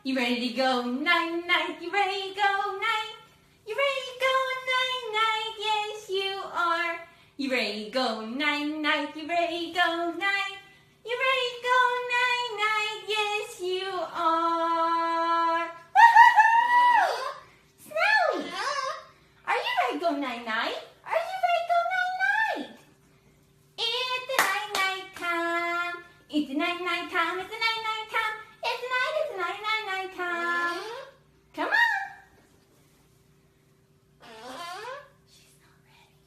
You ready to go night night? You ready to go night? You ready to go night night? Yes, you are. You ready to go night night? You ready to go night? You ready to go night night? Yes, you are. Woohoo! Snowy, are you ready to go night night? Are you ready to go night night? It's the night night time. It's the night night time. It's the night night time. It's the night. It's the night night night time. Come on. She's not ready.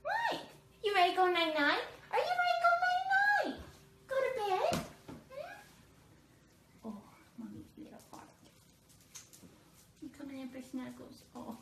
Right. You ready to go night night? Are you ready to go night night? Go to bed. Oh, mommy's little heart. You coming in for snuggles? Oh.